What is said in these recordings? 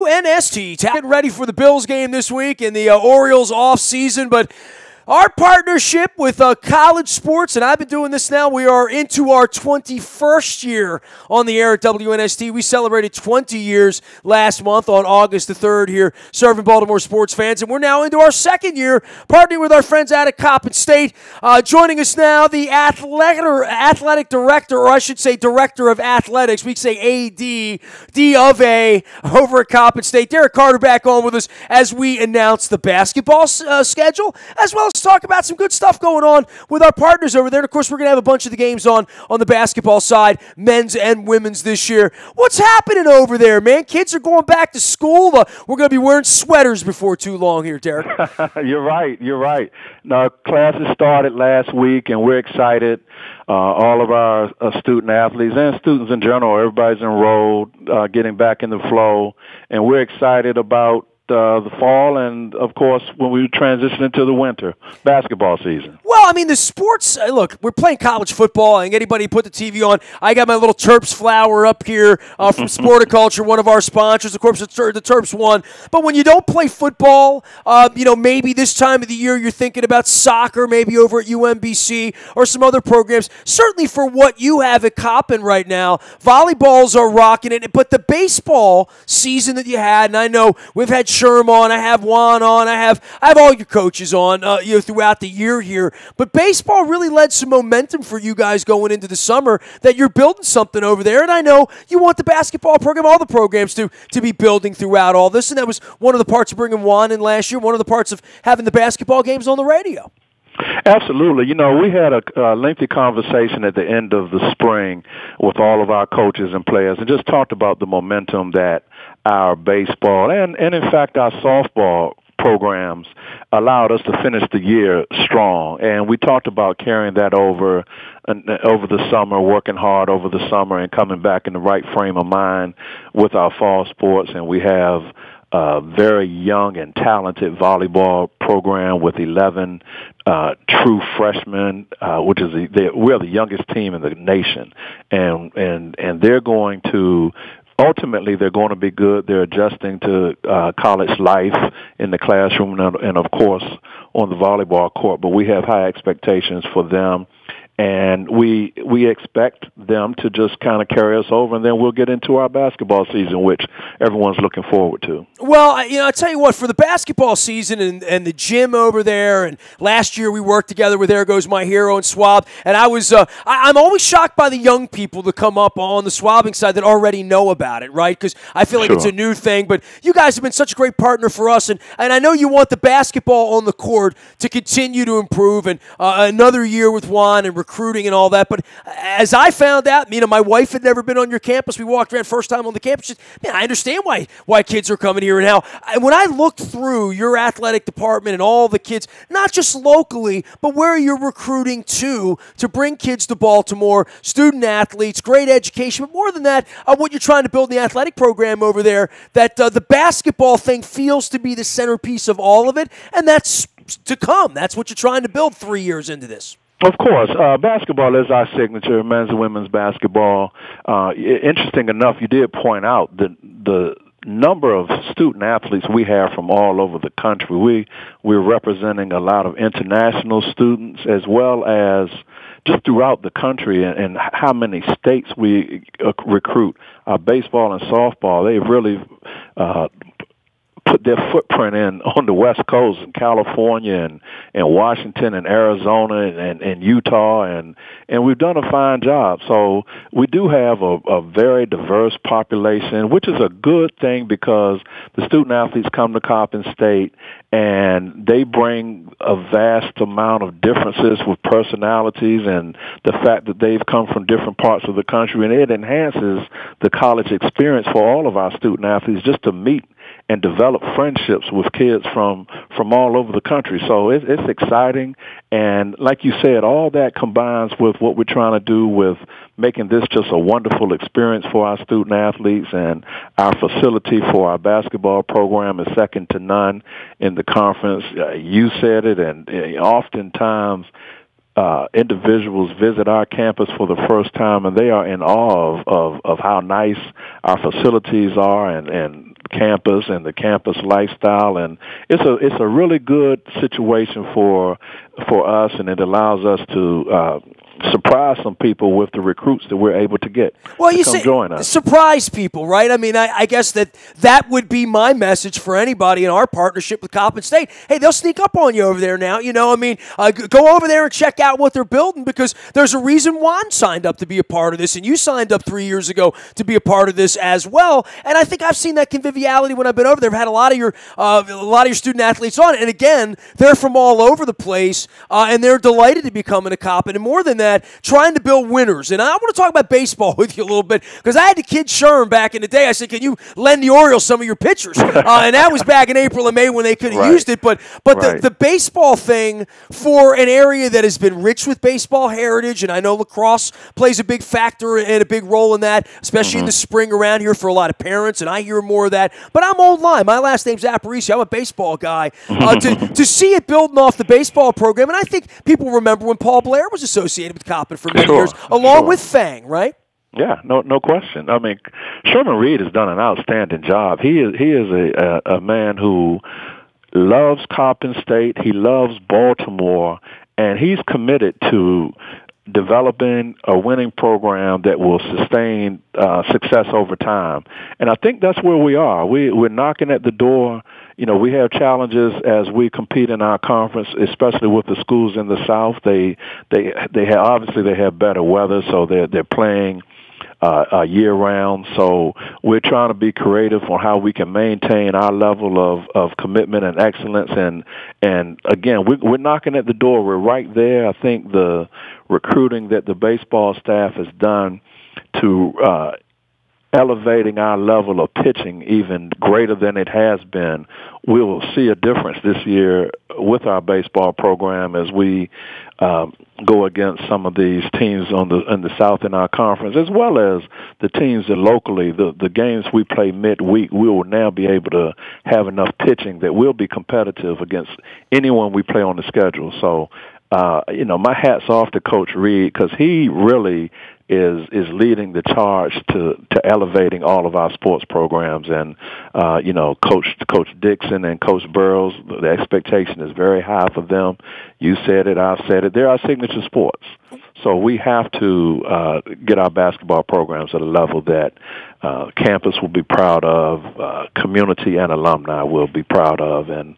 WNST getting ready for the Bills game this week and the Orioles off season, but our partnership with college sports, and I've been doing this now, we are into our 21st year on the air at WNST. We celebrated 20 years last month on August the 3rd here, serving Baltimore sports fans, and we're now into our second year partnering with our friends out at Coppin State. Joining us now, the athletic director, or I should say director of athletics. We say AD, D of A, over at Coppin State. Derek Carter back on with us as we announce the basketball schedule, as well as talk about some good stuff going on with our partners over there. And, of course, we're going to have a bunch of the games on the basketball side, men's and women's this year. What's happening over there, man? Kids are going back to school. We're going to be wearing sweaters before too long here, Derek. You're right. Now, classes started last week, and we're excited. All of our student athletes and students in general, everybody's enrolled, getting back in the flow, and we're excited about the fall and, of course, when we transition into the winter basketball season. Well, I mean, the sports, look, we're playing college football. I think anybody put the TV on. I got my little Terps flower up here from Sporticulture, one of our sponsors. Of course, the Terps won. But when you don't play football, maybe this time of the year you're thinking about soccer, maybe over at UMBC or some other programs. Certainly for what you have at Coppin right now, volleyballs are rocking it. But the baseball season that you had, and I know we've had Sherm on, I have Juan on, I have all your coaches on throughout the year here. But baseball really led some momentum for you guys going into the summer that you're building something over there. And I know you want the basketball program, all the programs to be building throughout all this. And that was one of the parts of bringing Juan in last year, one of the parts of having the basketball games on the radio. Absolutely. We had a lengthy conversation at the end of the spring with all of our coaches and players and just talked about the momentum that our baseball and in fact, our softball programs allowed us to finish the year strong. And we talked about carrying that over the summer, working hard over the summer and coming back in the right frame of mind with our fall sports. And we have a very young and talented volleyball program with 11 true freshmen, which is we're the youngest team in the nation, and they're going to. Ultimately, they're going to be good. They're adjusting to college life in the classroom and, of course, on the volleyball court. But we have high expectations for them. And we expect them to just kind of carry us over, and then we'll get into our basketball season, which everyone's looking forward to. Well, I tell you what, for the basketball season and the gym over there, and last year we worked together with There Goes My Hero and Swab, and I'm always shocked by the young people that come up on the swabbing side that already know about it, right? Because I feel like It's a new thing, but you guys have been such a great partner for us, and I know you want the basketball on the court to continue to improve, and another year with Juan and recruiting and all that. But as I found out, my wife had never been on your campus. We walked around first time on the campus. She said, man, I understand why kids are coming here now. When I looked through your athletic department and all the kids, not just locally, but where you're recruiting to bring kids to Baltimore, student athletes, great education, but more than that, what you're trying to build in the athletic program over there, that the basketball thing feels to be the centerpiece of all of it, and that's to come. That's what you're trying to build 3 years into this. Of course. Basketball is our signature, men's and women's basketball. Interesting enough, you did point out the number of student athletes we have from all over the country. We're representing a lot of international students as well as just throughout the country, and how many states we recruit. Baseball and softball, they really put their footprint in on the West Coast in California and Washington and Arizona and Utah, and we've done a fine job. So we do have a very diverse population, which is a good thing because the student athletes come to Coppin State and they bring a vast amount of differences with personalities and the fact that they've come from different parts of the country, and it enhances the college experience for all of our student athletes just to meet and develop friendships with kids from all over the country. So it's exciting. And like you said, all that combines with what we're trying to do with making this just a wonderful experience for our student athletes, and our facility for our basketball program is second to none in the conference. You said it, and oftentimes individuals visit our campus for the first time, and they are in awe of how nice our facilities are and campus and the campus lifestyle, and it's a really good situation for us, and it allows us to surprise some people with the recruits that we're able to get. Well, to you come say join us. Surprise people, right? I mean, I guess that would be my message for anybody in our partnership with Coppin State. Hey, they'll sneak up on you over there now. I mean, go over there and check out what they're building, because there's a reason Juan signed up to be a part of this, and you signed up 3 years ago to be a part of this as well. And I think I've seen that conviviality when I've been over there. I've had a lot of your student athletes on, and again, they're from all over the place, and they're delighted to be coming to Coppin. And more than that, trying to build winners. And I want to talk about baseball with you a little bit, because I had to kid Sherm back in the day. I said, can you lend the Orioles some of your pitchers? And that was back in April and May when they could have used it. But the baseball thing, for an area that has been rich with baseball heritage, and I know lacrosse plays a big factor and a big role in that, especially in the spring around here for a lot of parents, and I hear more of that. But I'm old line. My last name's Aparicio. I'm a baseball guy. To see it building off the baseball program, and I think people remember when Paul Blair was associated with Coppin for many years, along with Fang, right? Yeah, no question. I mean, Sherman Reed has done an outstanding job. He is a man who loves Coppin State. He loves Baltimore, and he's committed to developing a winning program that will sustain success over time. And I think that's where we are. We're knocking at the door. We have challenges as we compete in our conference, especially with the schools in the South. They have better weather, so they're playing year round. So we're trying to be creative on how we can maintain our level of commitment and excellence. And again, we're knocking at the door. We're right there. I think the recruiting that the baseball staff has done to elevating our level of pitching even greater than it has been, we will see a difference this year with our baseball program as we go against some of these teams in the South in our conference, as well as the teams that locally, the games we play midweek, we will now be able to have enough pitching that we'll be competitive against anyone we play on the schedule. So, my hat's off to Coach Reed, because he really is leading the charge to elevating all of our sports programs. And Coach Dixon and Coach Burrows, the expectation is very high for them. You said it, I've said it. They're our signature sports. So we have to get our basketball programs at a level that campus will be proud of, community and alumni will be proud of, and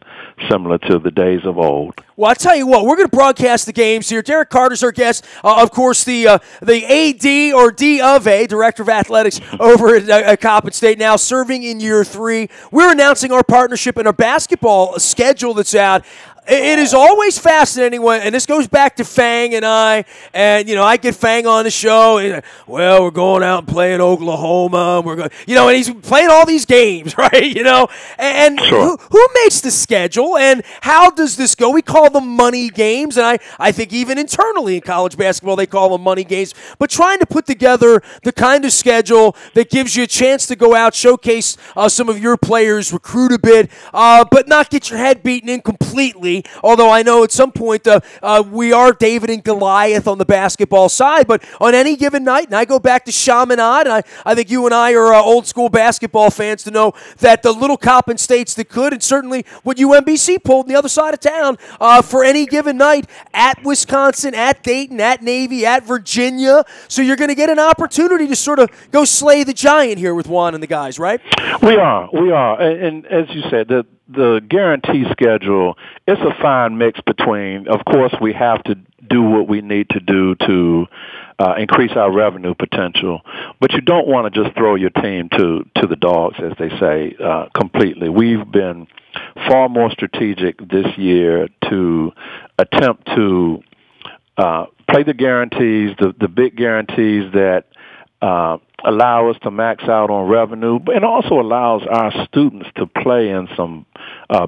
similar to the days of old. Well, I'll tell you what, we're going to broadcast the games here. Derek Carter's our guest. Of course, the AD or D of A, Director of Athletics over at Coppin State, now serving in year 3. We're announcing our partnership and our basketball schedule that's out. It is always fascinating and this goes back to Fang and I I get Fang on the show, and, well, we're going out and playing Oklahoma, we're going, and he's playing all these games, right, and sure. who makes the schedule, and how does this go? We call them money games, and I think even internally in college basketball they call them money games, but trying to put together the kind of schedule that gives you a chance to go out, showcase some of your players, recruit a bit, but not get your head beaten in completely. Although I know at some point we are David and Goliath on the basketball side, but on any given night, and I go back to Chaminade, and I think you and I are old school basketball fans to know that the little Coppin States that could, and certainly what UMBC pulled on the other side of town for any given night at Wisconsin, at Dayton, at Navy, at Virginia. So you're going to get an opportunity to sort of go slay the giant here with Juan and the guys, right? We are. And as you said, the guarantee schedule, it's a fine mix between, of course, we have to do what we need to do to increase our revenue potential, but you don't want to just throw your team to the dogs, as they say, completely. We've been far more strategic this year to attempt to play the guarantees, the big guarantees that allow us to max out on revenue, and also allows our students to play in some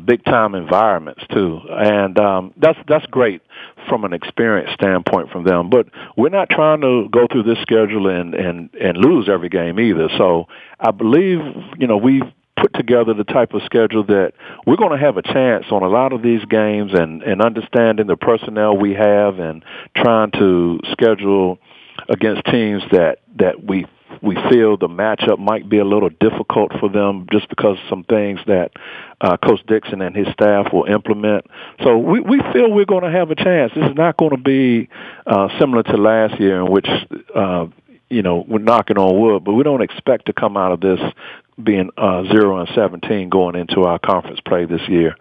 big-time environments, too. And that's great from an experience standpoint from them. But we're not trying to go through this schedule and lose every game either. So I believe, we've put together the type of schedule that we're going to have a chance on a lot of these games, and understanding the personnel we have and trying to schedule against teams that we we feel the matchup might be a little difficult for them just because of some things that Coach Dixon and his staff will implement. So we feel we're going to have a chance. This is not going to be similar to last year, in which we're knocking on wood, but we don't expect to come out of this being 0-17 going into our conference play this year.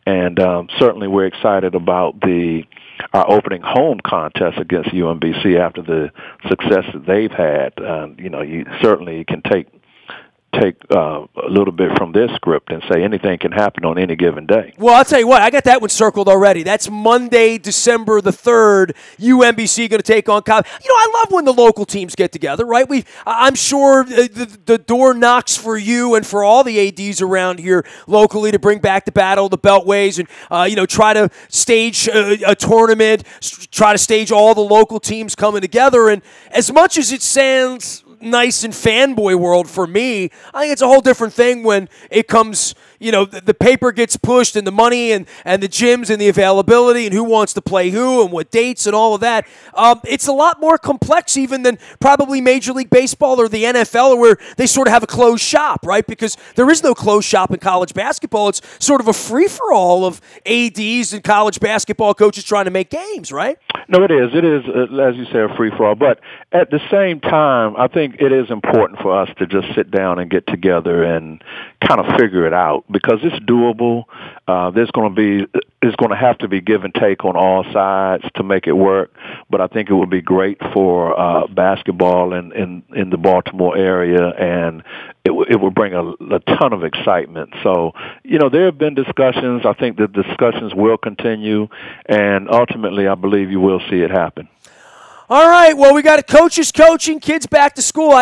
And certainly we're excited about our opening home contest against UMBC after the success that they've had. You certainly can take a little bit from this script and say anything can happen on any given day. Well, I'll tell you what, I got that one circled already. That's Monday, December the 3rd, UMBC going to take on Coppin. I love when the local teams get together, right? I'm sure the door knocks for you and for all the ADs around here locally to bring back the Battle of the Beltways and, try to stage a tournament, try to stage all the local teams coming together. And as much as it sounds nice in fanboy world for me, I think it's a whole different thing when it comes, the paper gets pushed and the money and the gyms and the availability and who wants to play who and what dates and all of that. It's a lot more complex even than probably Major League Baseball or the NFL, where they sort of have a closed shop, right? Because there is no closed shop in college basketball. It's sort of a free-for-all of ADs and college basketball coaches trying to make games, right? No, it is. It is, as you say, a free-for-all. But at the same time, I think it is important for us to just sit down and get together and kind of figure it out, because it's doable. It's going to have to be give and take on all sides to make it work. But I think it would be great for basketball in the Baltimore area, and it would bring a ton of excitement. So, there have been discussions. I think the discussions will continue, and ultimately I believe you will see it happen. All right, well, we got coaches coaching, kids back to school.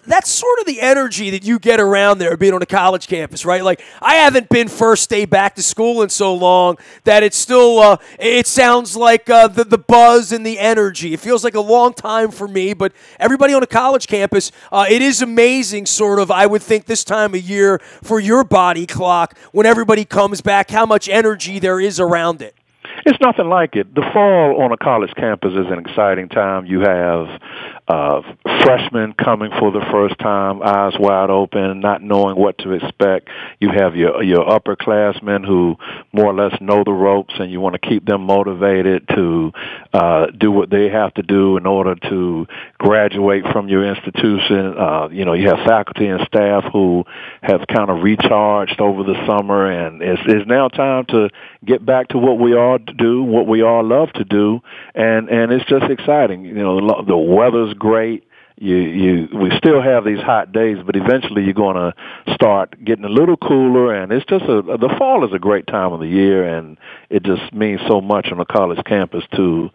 That's sort of the energy that you get around there being on a college campus, right? Like, I haven't been first day back to school in so long that it's still, it sounds like the buzz and the energy. It feels like a long time for me, but everybody on a college campus, it is amazing sort of, I would think, this time of year for your body clock when everybody comes back, how much energy there is around it. It's nothing like it. The fall on a college campus is an exciting time. You have freshmen coming for the first time, eyes wide open, not knowing what to expect. You have your upperclassmen who more or less know the ropes, and you want to keep them motivated to do what they have to do in order to graduate from your institution. You have faculty and staff who have kind of recharged over the summer, and it's now time to get back to what we all do, what we all love to do, and it's just exciting. The weather's great. We still have these hot days, but eventually you're going to start getting a little cooler, and it's just the fall is a great time of the year, and it just means so much on a college campus to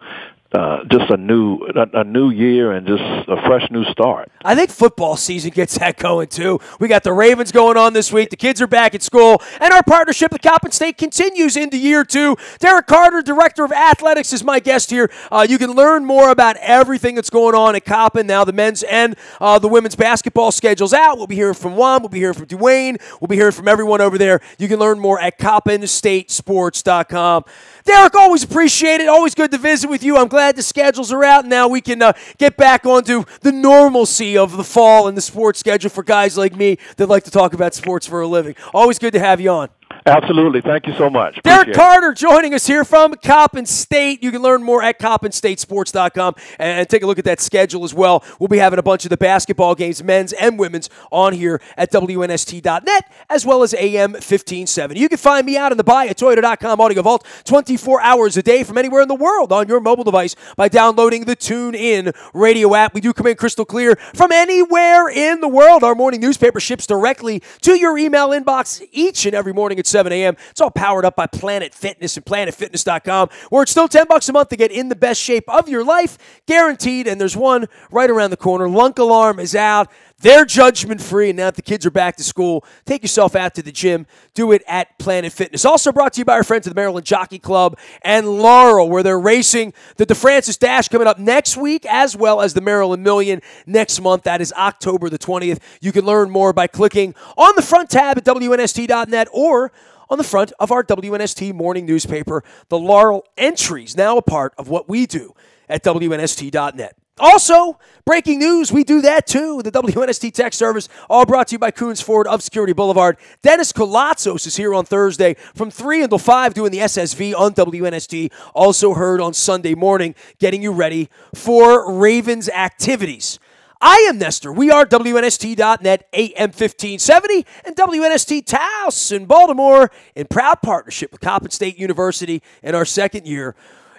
just a new year and just a fresh new start. I think football season gets that going too. We got the Ravens going on this week. The kids are back at school, and our partnership with Coppin State continues into year 2. Derek Carter, Director of Athletics, is my guest here. You can learn more about everything that's going on at Coppin now. The men's and the women's basketball schedule's out. We'll be hearing from Juan. We'll be hearing from Dwayne. We'll be hearing from everyone over there. You can learn more at CoppinStateSports.com. Derek, always appreciate it. Always good to visit with you. I'm glad the schedules are out. Now we can get back onto the normalcy of the fall and the sports schedule for guys like me that like to talk about sports for a living. Always good to have you on. Absolutely. Thank you so much. Derek Carter joining us here from Coppin State. You can learn more at CoppinStateSports.com and take a look at that schedule as well. We'll be having a bunch of the basketball games, men's and women's, on here at WNST.net as well as AM 1570. You can find me out in the Buy at Toyota.com Audio Vault 24 hours a day from anywhere in the world on your mobile device by downloading the TuneIn radio app. We do come in crystal clear from anywhere in the world. Our morning newspaper ships directly to your email inbox each and every morning at 7 a.m. It's all powered up by Planet Fitness and PlanetFitness.com, where it's still $10 a month to get in the best shape of your life, guaranteed. And there's one right around the corner. Lunk Alarm is out. They're judgment-free, and now that the kids are back to school, take yourself out to the gym. Do it at Planet Fitness. Also brought to you by our friends at the Maryland Jockey Club and Laurel, where they're racing the DeFrancis Dash coming up next week, as well as the Maryland Million next month. That is October the 20th. You can learn more by clicking on the front tab at WNST.net or on the front of our WNST morning newspaper. The Laurel entries, now a part of what we do at WNST.net. Also, breaking news, we do that too. The WNST Tech Service, all brought to you by Coons Ford of Security Boulevard. Dennis Kolatzos is here on Thursday from 3 until 5 doing the SSV on WNST. Also heard on Sunday morning, getting you ready for Ravens activities. I am Nestor. We are WNST.net, AM 1570, and WNST Taos in Baltimore in proud partnership with Coppin State University in our second year.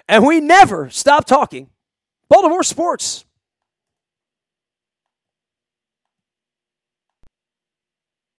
And we never stop talking Baltimore sports.